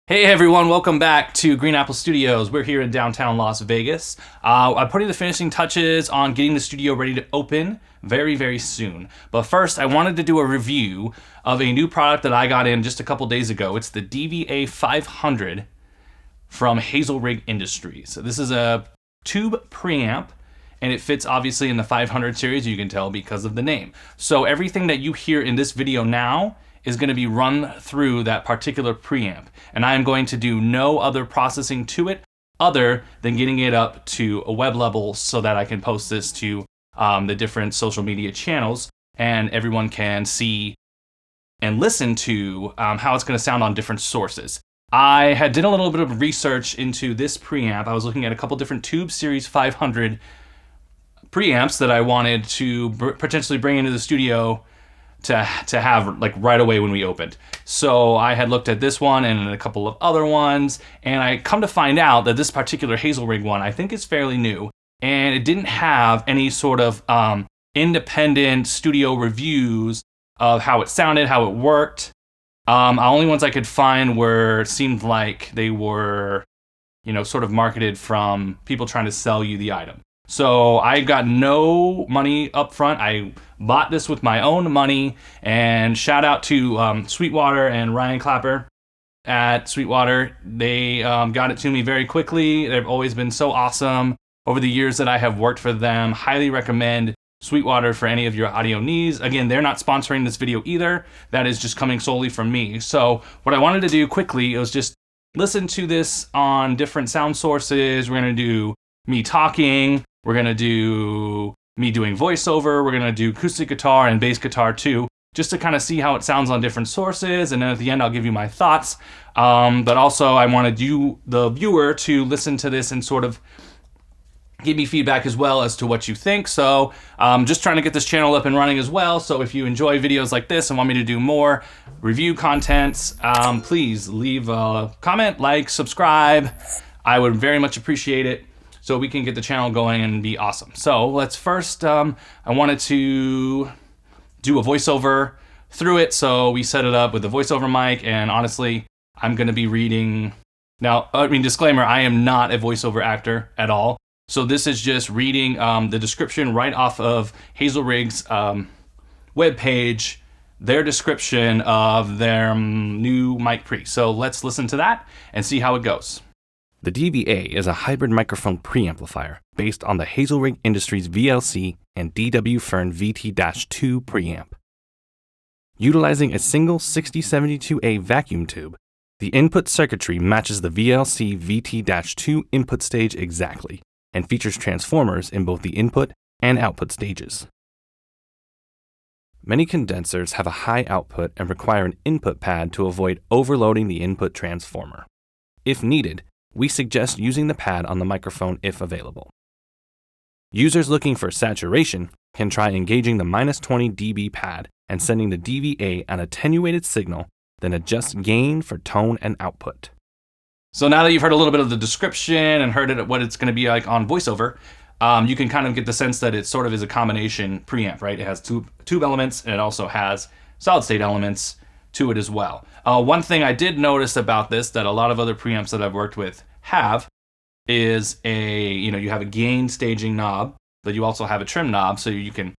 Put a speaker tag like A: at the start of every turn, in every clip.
A: Hey everyone, welcome back to Green Apple Studios. We're here in downtown Las Vegas. I'm putting the finishing touches on getting the studio ready to open very soon. But first, I wanted to do a review of a new product that I got in just a couple days ago. It's the DVA 500 from Hazerlrigg Industries. So this is a tube preamp, and it fits obviously in the 500 series, you can tell because of the name. So everything that you hear in this video now is going to be run through that particular preamp, and I am going to do no other processing to it other than getting it up to a web level so that I can post this to the different social media channels and everyone can see and listen to how it's going to sound on different sources. I had did a little bit of research into this preamp. I was looking at a couple different Tube Series 500 preamps that I wanted to potentially bring into the studio to have like right away when we opened. So I had looked at this one and a couple of other ones, and I come to find out that this particular Hazelrigg one I think is fairly new, and it didn't have any sort of independent studio reviews of how it sounded, how it worked. Only ones I could find seemed like they were, sort of marketed from people trying to sell you the item. So I got no money up front. I bought this with my own money, and shout out to Sweetwater and Ryan Clapper at Sweetwater. They got it to me very quickly. They've always been so awesome over the years that I have worked for them. Highly recommend Sweetwater for any of your audio needs. Again, they're not sponsoring this video either. That is just coming solely from me. So what I wanted to do quickly was just listen to this on different sound sources. We're going to do me talking. We're going to do me doing voiceover. We're going to do acoustic guitar and bass guitar too, just to kind of see how it sounds on different sources. And then at the end, I'll give you my thoughts. But also, I wanted you, the viewer, to listen to this and sort of give me feedback as well as to what you think. So just trying to get this channel up and running as well. So if you enjoy videos like this and want me to do more review contents, please leave a comment, like, subscribe. I would very much appreciate it, so we can get the channel going and be awesome. So let's first, I wanted to do a voiceover through it. So we set it up with the voiceover mic, and honestly, I'm gonna be reading. Now, disclaimer, I am not a voiceover actor at all. So this is just reading the description right off of Hazelrigg's webpage, their description of their new mic pre. So let's listen to that and see how it goes. The DVA is a hybrid microphone preamplifier based on the Hazerlrigg Industries VLC and DW Fern VT-2 preamp. Utilizing a single 6072A vacuum tube, the input circuitry matches the VLC VT-2 input stage exactly and features transformers in both the input and output stages. Many condensers have a high output and require an input pad to avoid overloading the input transformer. If needed, we suggest using the pad on the microphone if available. Users looking for saturation can try engaging the -20 dB pad and sending the DVA an attenuated signal, then adjust gain for tone and output. So now that you've heard a little bit of the description and heard what it's going to be like on voiceover, you can kind of get the sense that it sort of is a combination preamp, right? It has tube elements, and it also has solid state elements to it as well. One thing I did notice about this that a lot of other preamps that I've worked with have is you have a gain staging knob, but you also have a trim knob, so you can,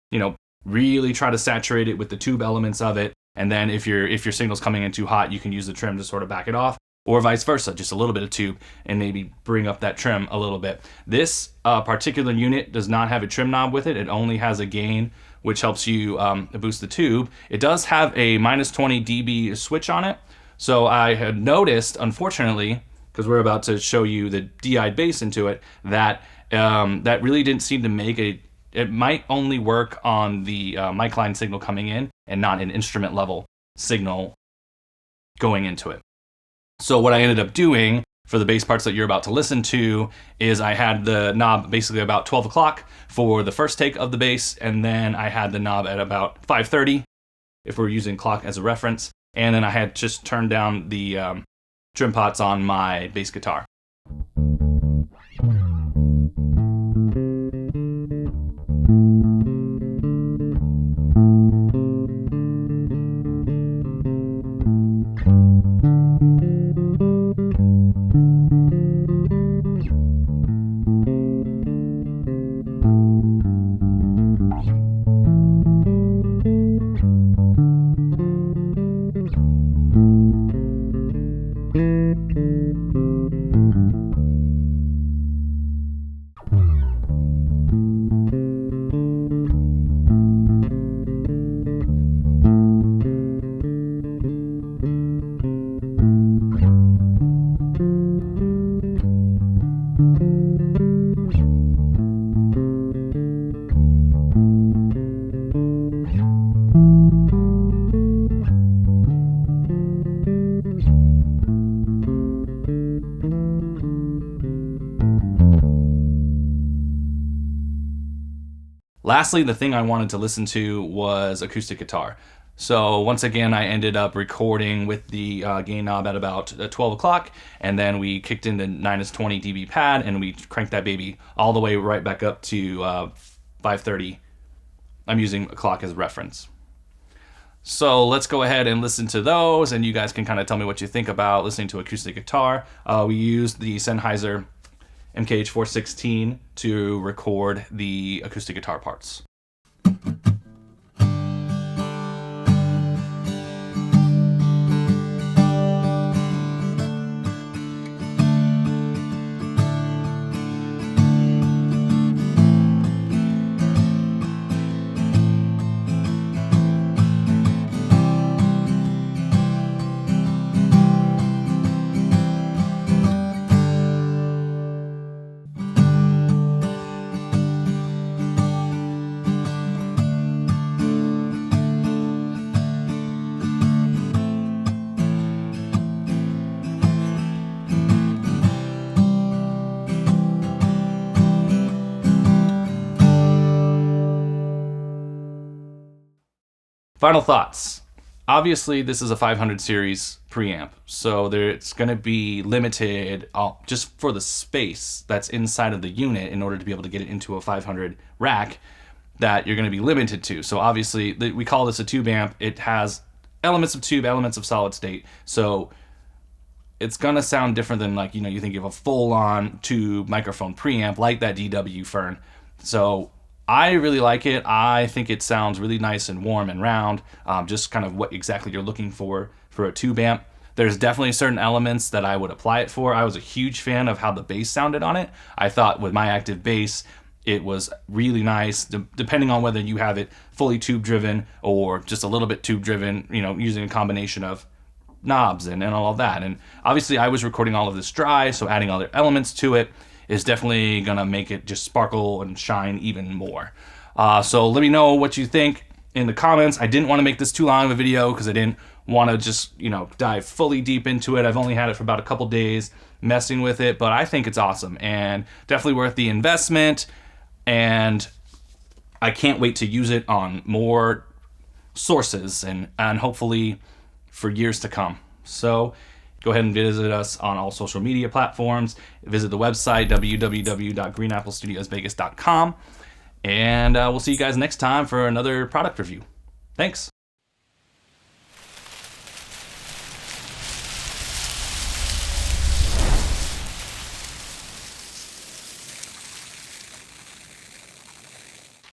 A: really try to saturate it with the tube elements of it. And then if your signal's coming in too hot, you can use the trim to sort of back it off, or vice versa, just a little bit of tube and maybe bring up that trim a little bit. This particular unit does not have a trim knob with it. It only has a gain, which helps you boost the tube. It does have a -20 dB switch on it. So I had noticed, unfortunately, because we're about to show you the DI bass into it, that that really didn't seem to make it might only work on the mic line signal coming in and not an instrument level signal going into it. So what I ended up doing for the bass parts that you're about to listen to is I had the knob basically about 12 o'clock for the first take of the bass, and then I had the knob at about 5:30 if we're using clock as a reference, and then I had just turned down the trim pots on my bass guitar. Lastly, the thing I wanted to listen to was acoustic guitar. So once again, I ended up recording with the gain knob at about 12 o'clock, and then we kicked in the 9s20 dB pad, and we cranked that baby all the way right back up to 5:30. I'm using a clock as a reference. So let's go ahead and listen to those, and you guys can kind of tell me what you think about listening to acoustic guitar. We used the Sennheiser MKH416 to record the acoustic guitar parts. Final thoughts. Obviously, this is a 500 series preamp, so it's going to be limited just for the space that's inside of the unit in order to be able to get it into a 500 rack that you're going to be limited to. So obviously, we call this a tube amp. It has elements of tube, elements of solid state. So it's going to sound different than, like, you think of a full-on tube microphone preamp like that DW Fern. So I really like it. I think it sounds really nice and warm and round, just kind of what exactly you're looking for a tube amp. There's definitely certain elements that I would apply it for. I was a huge fan of how the bass sounded on it. I thought with my active bass, it was really nice, depending on whether you have it fully tube driven or just a little bit tube driven, using a combination of knobs and all of that. And obviously I was recording all of this dry, so adding other elements to it is definitely gonna make it just sparkle and shine even more. So let me know what you think in the comments. I didn't want to make this too long of a video because I didn't want to just dive fully deep into it. I've only had it for about a couple days messing with it, but I think it's awesome and definitely worth the investment, and I can't wait to use it on more sources and hopefully for years to come. So go ahead and visit us on all social media platforms. Visit the website, www.greenapplestudiosvegas.com. And we'll see you guys next time for another product review. Thanks.